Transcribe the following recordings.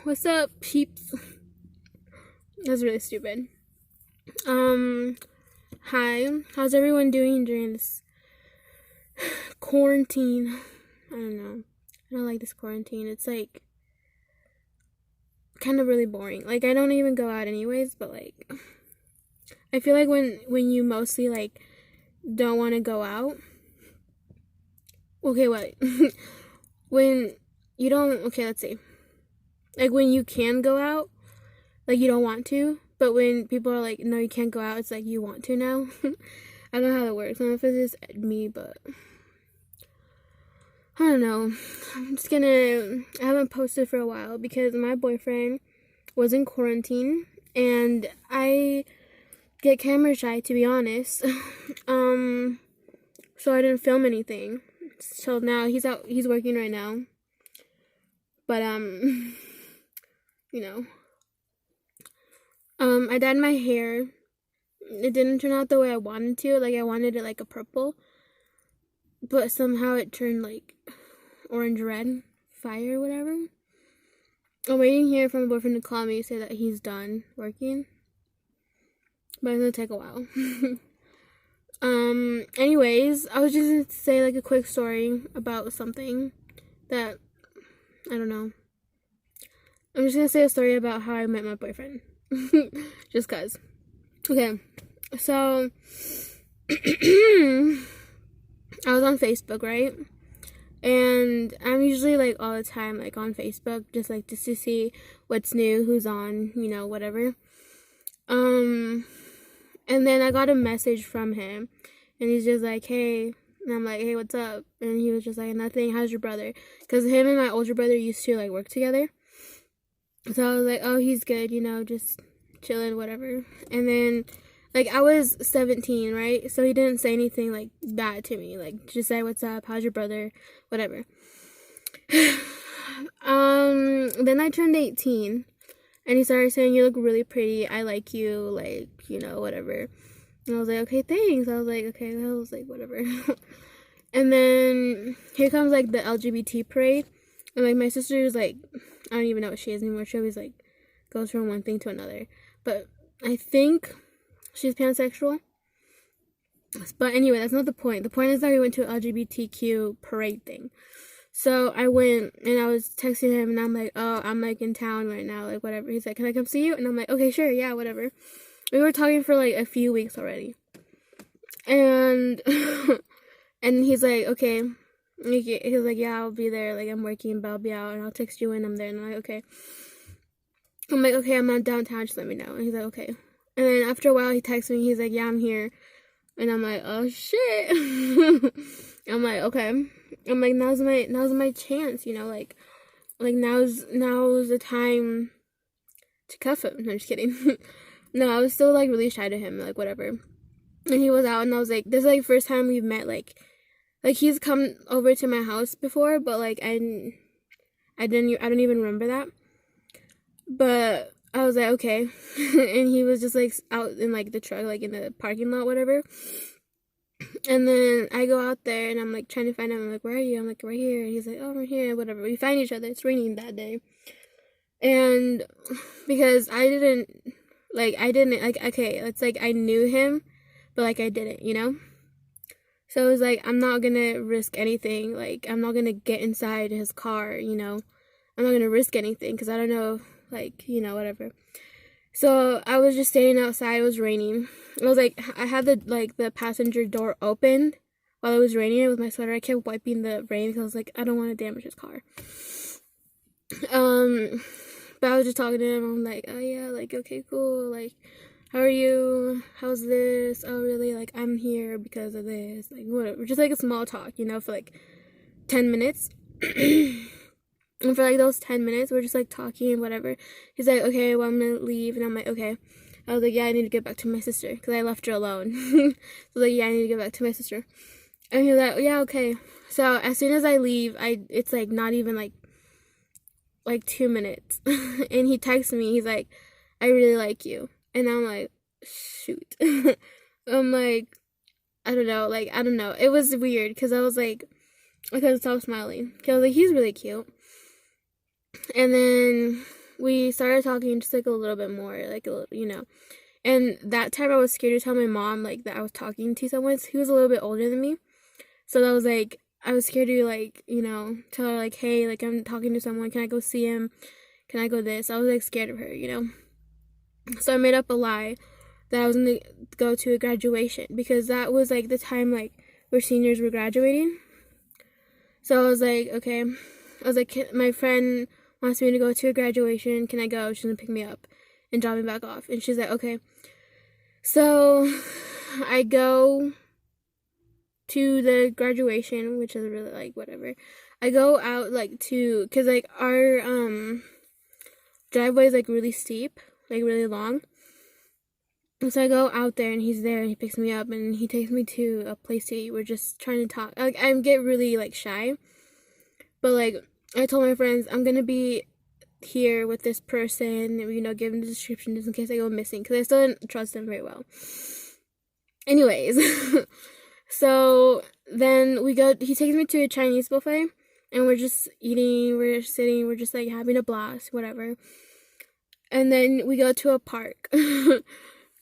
What's up, peeps? That's really stupid. Hi. How's everyone doing during this quarantine? I don't know. I don't like this quarantine. It's like kind of really boring. Like I don't even go out anyways, but like I feel like when you mostly like don't want to go out. Okay, what? When you don't, okay, let's see. Like when you can go out, like you don't want to, but when people are like, no, you can't go out, it's like you want to now. I don't know how that works. I don't know if it's just me, but I don't know. I haven't posted for a while because my boyfriend was in quarantine and I get camera shy, to be honest. So I didn't film anything. So now he's working right now. But, you know, I dyed my hair. It didn't turn out the way I wanted to. Like, I wanted it like a purple. But somehow it turned like orange red, fire, whatever. I'm waiting here for my boyfriend to call me, say that he's done working. But it's gonna take a while. Anyways, I was just gonna say like a quick story about something that, I don't know. I'm just gonna say a story about how I met my boyfriend. Just cause. Okay. So, I was on Facebook, right? And I'm usually like all the time like on Facebook, just to see what's new, who's on, whatever. And then I got a message from him, and he's just like, hey, and I'm like, hey, what's up? And he was just like, nothing, how's your brother? Because him and my older brother used to like work together. So I was like, oh, he's good, just chilling, whatever. And then, like, I was 17, right? So he didn't say anything, like, bad to me. Like, just say, what's up, how's your brother, whatever. Then I turned 18, and he started saying, you look really pretty, I like you, like, whatever. And I was like, okay, thanks. I was like, whatever. And then here comes, like, the LGBT parade. And, like, my sister is, like, I don't even know what she is anymore. She always, like, goes from one thing to another. But I think she's pansexual. But anyway, that's not the point. The point is that we went to an LGBTQ parade thing. So I went, and I was texting him, and I'm like, oh, I'm, like, in town right now, like, whatever. He's like, can I come see you? And I'm like, okay, sure, yeah, whatever. We were talking for, like, a few weeks already. And, and he's like, okay. He's like, yeah, I'll be there, like, I'm working, but I'll be out, and I'll text you when I'm there. And I'm like, okay. I'm like, okay, I'm not downtown, just let me know. And he's like, okay. And then after a while, he texts me, he's like, yeah, I'm here. And I'm like, oh, shit. I'm like, okay. I'm like, now's my chance, like now's the time to cuff him. No, I'm just kidding. No, I was still, like, really shy to him, like, whatever. And he was out, and I was like, this is, like, first time we've met, like, he's come over to my house before, but, like, I don't even remember that. But I was like, okay. And he was just, like, out in, like, the truck, like, in the parking lot, whatever. And then I go out there, and I'm, like, trying to find him. I'm like, where are you? I'm like, right here. And he's like, oh, I'm right here, whatever. We find each other. It's raining that day. And because I didn't, okay, it's, like, I knew him, but, like, I didn't, So it was, like, I'm not gonna risk anything. Like, I'm not gonna get inside his car, I'm not gonna risk anything, because I don't know, like, whatever. So I was just standing outside. It was raining. It was like, I had the passenger door open while it was raining with my sweater. I kept wiping the rain because I was like, I don't want to damage his car. But I was just talking to him. I'm like, oh yeah, like, okay, cool. Like, how are you? How's this? Oh, really? Like, I'm here because of this. Like, whatever. Just like a small talk, for like 10 minutes. And for, like, those 10 minutes, we're just, like, talking and whatever. He's like, okay, well, I'm gonna leave. And I'm like, okay. I was like, yeah, I need to get back to my sister. Because I left her alone. So I was like, yeah, I need to get back to my sister. And he was like, yeah, okay. So as soon as I leave, it's, like, not even, like 2 minutes. And he texts me. He's like, I really like you. And I'm like, shoot. I'm like, I don't know. Like, I don't know. It was weird. Because I was like, I couldn't stop smiling. Because I was like, he's really cute. And then we started talking just like a little bit more, like a little, and that time I was scared to tell my mom like that I was talking to someone. He was a little bit older than me, so that was like I was scared to like tell her like, hey, like I'm talking to someone, can I go see him, can I go this. I was like scared of her, so I made up a lie that I was gonna go to a graduation, because that was like the time like where seniors were graduating. So I was like, okay, I was like, my friend wants me to go to a graduation, can I go? She's gonna pick me up and drop me back off. And she's like, okay. So I go to the graduation, which is really like whatever. I go out like cause like our driveway is like really steep, like really long. So I go out there and he's there and he picks me up and he takes me to a place to eat. We're just trying to talk. Like I get really like shy, but like I told my friends I'm gonna be here with this person, give him the description just in case I go missing, because I still didn't trust him very well. Anyways, so then he takes me to a Chinese buffet and we're just eating, we're sitting, we're just like having a blast, whatever. And then we go to a park.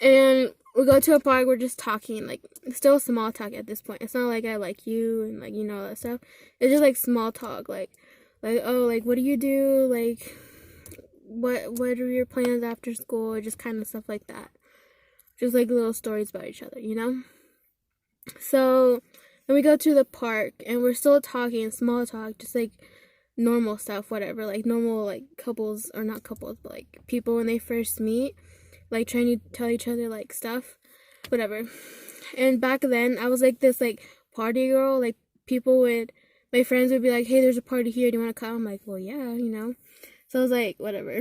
And we go to a park, we're just talking, like, still small talk at this point. It's not like I like you and, like, all that stuff. It's just, like, small talk, like, oh, like, what do you do? Like, what are your plans after school? Just kind of stuff like that. Just, like, little stories about each other, So, then we go to the park, and we're still talking, small talk, just, like, normal stuff, whatever. Like, normal, like, couples, or not couples, but, like, people when they first meet. Like, trying to tell each other, like, stuff, whatever. And back then, I was, like, this, like, party girl. Like, my friends would be like, hey, there's a party here, do you want to come? I'm like, well, yeah, So I was like, whatever.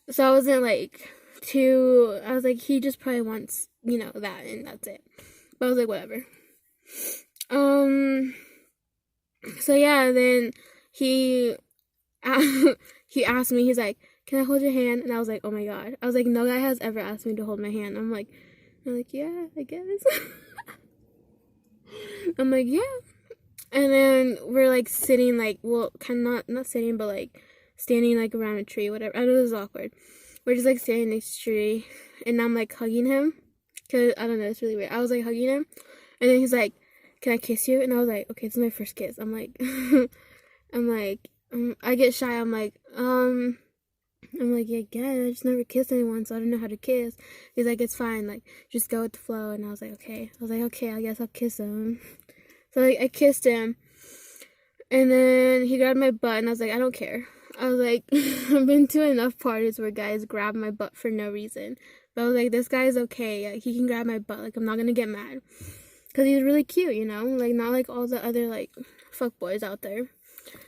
So I wasn't, like, I was like, he just probably wants, that, and that's it. But I was like, whatever. So yeah, then he asked me, he's like, can I hold your hand? And I was like, oh my god. I was like, no guy has ever asked me to hold my hand. I'm like, yeah, I guess. I'm like, yeah. And then we're like sitting, like, well, kind of not sitting, but like standing like around a tree, whatever. I know this is awkward. We're just like standing next to a tree, and I'm like hugging him, cause I don't know, it's really weird. I was like hugging him, and then he's like, can I kiss you? And I was like, okay, this is my first kiss. I'm like, I get shy. I'm like, yeah, I just never kissed anyone, so I don't know how to kiss. He's like, it's fine, like, just go with the flow. And I was like, okay. I guess I'll kiss him. So, like, I kissed him. And then he grabbed my butt, and I was like, I don't care. I was like, I've been to enough parties where guys grab my butt for no reason. But I was like, this guy's okay. Like, he can grab my butt. Like, I'm not gonna get mad. Because he's really cute, Like, not like all the other, like, fuckboys out there.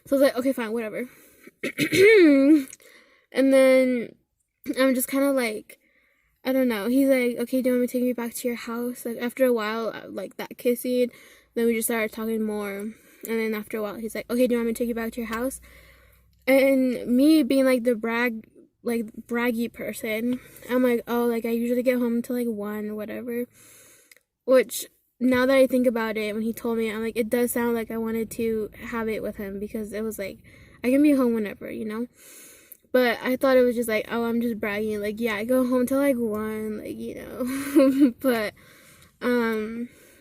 So I was like, okay, fine, whatever. And then I'm just kind of like, I don't know. He's like, okay, do you want me to take you back to your house? Like, after a while, like, that kissing, then we just started talking more. And then after a while, he's like, okay, do you want me to take you back to your house? And me being, like, the braggy person, I'm like, oh, like, I usually get home to, like, 1 or whatever. Which, now that I think about it, when he told me, I'm like, it does sound like I wanted to have it with him, because it was like, I can be home whenever, But I thought it was just like, oh, I'm just bragging. Like, yeah, I go home till like 1, like, But,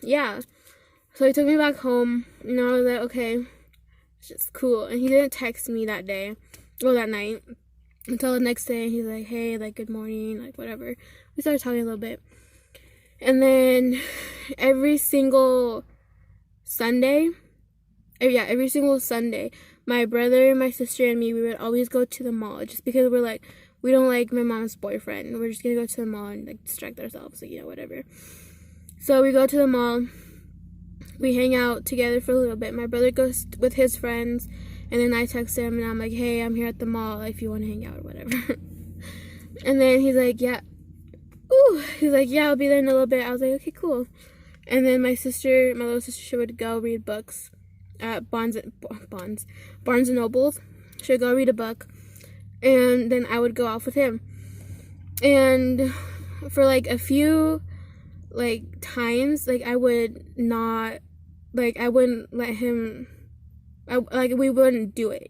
yeah. So he took me back home, and I was like, okay, it's just cool. And he didn't text me that night, until the next day. He's like, hey, like, good morning, like, whatever. We started talking a little bit. And then every single Sunday, my brother, my sister, and me, we would always go to the mall, just because we're like, we don't like my mom's boyfriend. We're just gonna go to the mall and, like, distract ourselves, like, whatever. So we go to the mall, we hang out together for a little bit. My brother goes with his friends, and then I text him, and I'm like, hey, I'm here at the mall if you want to hang out or whatever. And then he's like, yeah. He's like, yeah, I'll be there in a little bit. I was like, okay, cool. And then my little sister, she would go read books at Barnes and Nobles. She would go read a book, and then I would go off with him. And for like a few like times, like, I would not, like, I wouldn't let him, we wouldn't do it,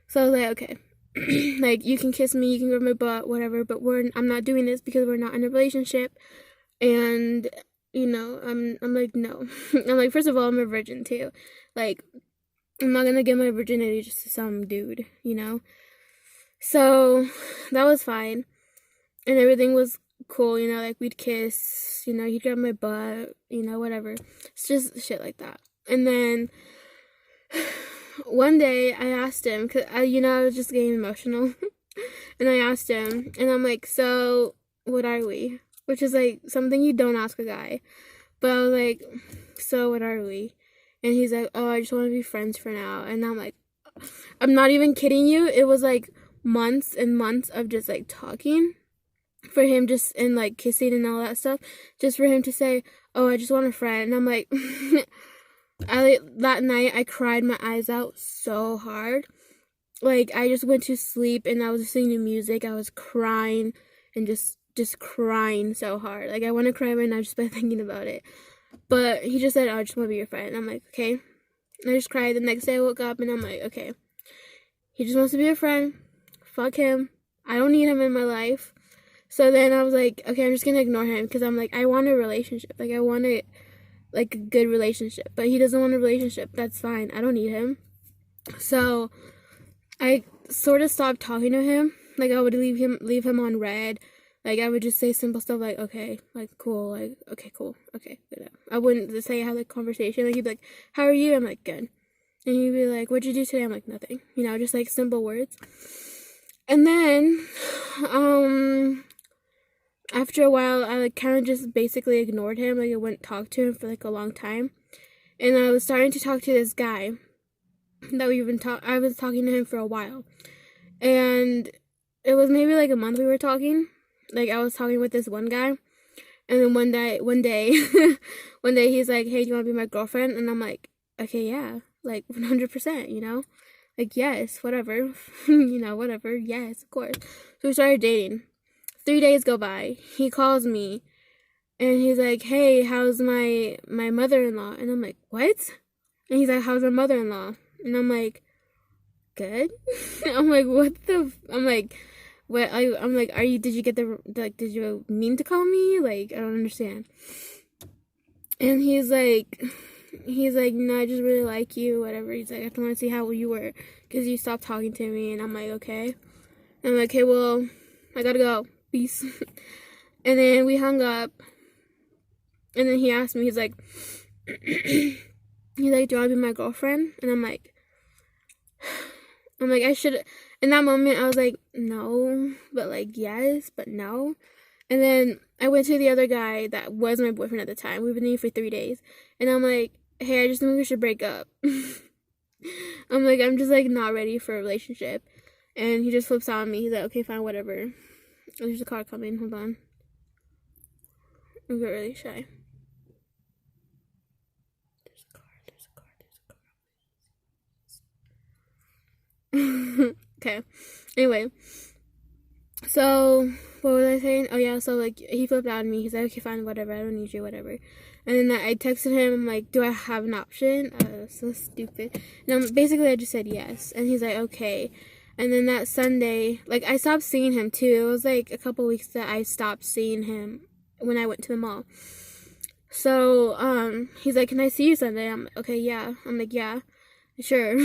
So I was like, okay. like, you can kiss me, you can grab my butt, whatever, but I'm not doing this because we're not in a relationship. And, you know, I'm like, no. I'm like, first of all, I'm a virgin too. Like, I'm not gonna give my virginity just to some dude, you know? So, that was fine. And everything was cool, you know, like, we'd kiss, you know, he'd grab my butt, you know, whatever. It's just shit like that. And then one day I asked him, because I was just getting emotional. And I asked him, and I'm like, so what are we? Which is like something you don't ask a guy. But I was like, so what are we? And he's like, oh, I just want to be friends for now. And I'm like, I'm not even kidding you. It was like months and months of just like talking for him, just and like kissing and all that stuff, just for him to say, oh, I just want a friend. And I'm like, that night I cried my eyes out so hard. Like, I just went to sleep and I was listening to music. I was crying and just crying so hard. Like, I want to cry right now just by thinking about it. But he just said, oh, I just want to be your friend. And I'm like, okay. And I just cried. The next day I woke up and I'm like, okay. He just wants to be a friend. Fuck him. I don't need him in my life. So then I was like, okay, I'm just going to ignore him because I'm like, I want a relationship. Like, I want a good relationship. But he doesn't want a relationship. That's fine. I don't need him. So I sort of stopped talking to him. Like, I would leave him on red. Like, I would just say simple stuff like, okay, like, cool, like, okay, cool, okay, good. I wouldn't just say, have a conversation. Like, he'd be like, how are you? I'm like, good. And he'd be like, what'd you do today? I'm like, nothing. You know, just, like, simple words. And then, after a while, I, like, kind of just basically ignored him. Like, I wouldn't talk to him for, like, a long time. And I was starting to talk to this guy that I was talking to him for a while. And it was maybe, like, a month we were talking. Like, I was talking with this one guy, and then one day, one day he's like, hey, do you want to be my girlfriend? And I'm like, okay, yeah, like, 100%, you know? Like, yes, whatever, you know, whatever, yes, of course. So we started dating. 3 days go by. He calls me, and he's like, hey, how's my mother-in-law? And I'm like, what? And he's like, how's my mother-in-law? And I'm like, good. I'm like, I'm like, what? I'm like, did you get did you mean to call me? Like, I don't understand. And he's like, no, I just really like you, whatever. He's like, I just want to see how you were, because you stopped talking to me. And I'm like, okay. And I'm like, okay, well, I gotta go. Peace. And then we hung up. And then he asked me, he's like, do you want to be my girlfriend? And I'm like, I should. In that moment, I was like, no, but like, yes, but no. And then I went to the other guy that was my boyfriend at the time. We've been dating for 3 days. And I'm like, hey, I just think we should break up. I'm like, I'm just like not ready for a relationship. And he just flips out on me. He's like, okay, fine, whatever. Oh, there's a car coming. Hold on. I get really shy. There's a car. Okay. Anyway. So, what was I saying? Oh, yeah, so, like, he flipped out on me. He's like, okay, fine, whatever. I don't need you, whatever. And then I texted him. I'm like, do I have an option? So stupid. And basically, I just said yes. And he's like, okay. And then that Sunday, like, I stopped seeing him, too. It was, like, a couple weeks that I stopped seeing him when I went to the mall. So, he's like, can I see you Sunday? I'm like, okay, yeah. I'm like, yeah, sure.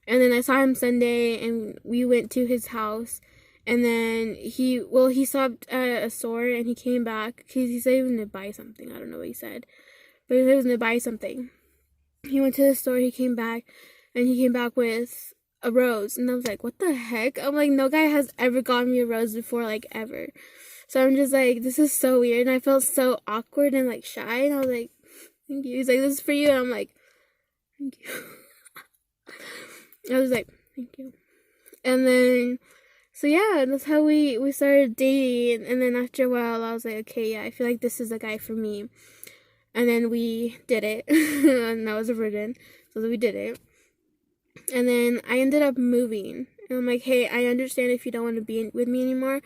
And then I saw him Sunday, and we went to his house. And then he stopped at a store, and he came back, because he said he was going to buy something. I don't know what he said, but he said he was going to buy something. He went to the store, he came back, and he came back with a rose. And I was like, what the heck? I'm like, no guy has ever gotten me a rose before, like, ever. So I'm just like, this is so weird. And I felt so awkward and, like, shy. And I was like, thank you. He's like, this is for you. And I'm like, thank you. I was like, thank you. And then, so yeah, that's how we started dating. And then after a while, I was like, okay, yeah, I feel like this is the guy for me. And then we did it. And I was a virgin. So we did it. And then I ended up moving. And I'm like, hey, I understand if you don't want to be with me anymore,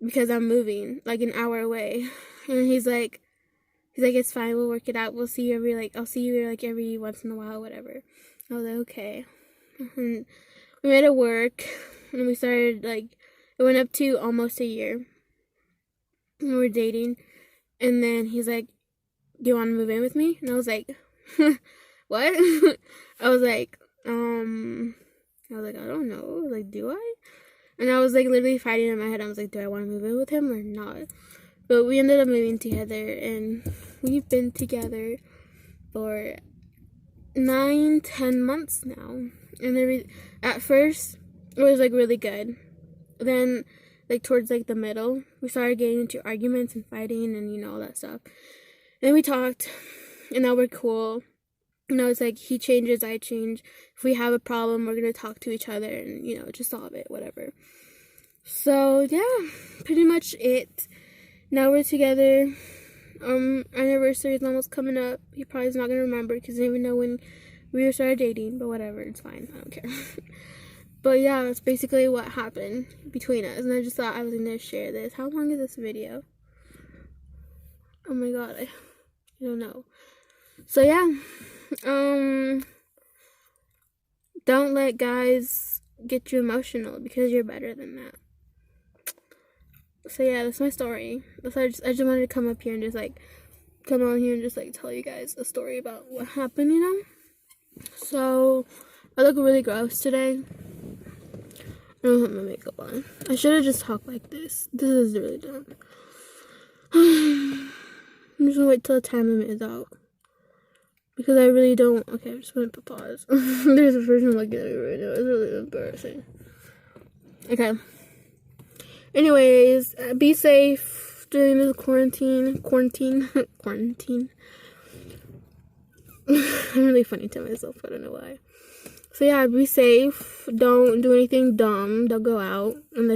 because I'm moving, like, an hour away. And he's like, it's fine, we'll work it out. I'll see you every once in a while, whatever. I was like, okay. And we met at work, and we started, like, it went up to almost a year. And we were dating, and then he's like, do you want to move in with me? And I was like, what? I was like, I don't know. Like, do I? And I was, like, literally fighting in my head. I was like, do I want to move in with him or not? But we ended up moving together, and we've been together for 9-10 months now. And at first, it was, like, really good. Then, like, towards, like, the middle, we started getting into arguments and fighting and, you know, all that stuff. And we talked, and now we're cool. You know, it's like he changes, I change. If we have a problem, we're going to talk to each other and, you know, just solve it, whatever. So, yeah, pretty much it. Now we're together. Our anniversary is almost coming up. He probably is not going to remember because he didn't even know when we started dating, but whatever, it's fine. I don't care. But yeah, that's basically what happened between us. And I just thought I was going to share this. How long is this video? Oh my god, I don't know. So yeah, don't let guys get you emotional because you're better than that. So yeah, that's my story. I just wanted to come up here and just like come on here and just like tell you guys a story about what happened, you know. So I look really gross today. I don't have my makeup on. I should have just talked like this. This is really dumb. I'm just gonna wait till the time limit is out. Because I really don't. Okay, I'm just gonna put pause. There's a person looking at me right now. It's really embarrassing. Okay. Anyways, be safe during this quarantine. I'm really funny to myself. I don't know why. So yeah, be safe. Don't do anything dumb. Don't go out unless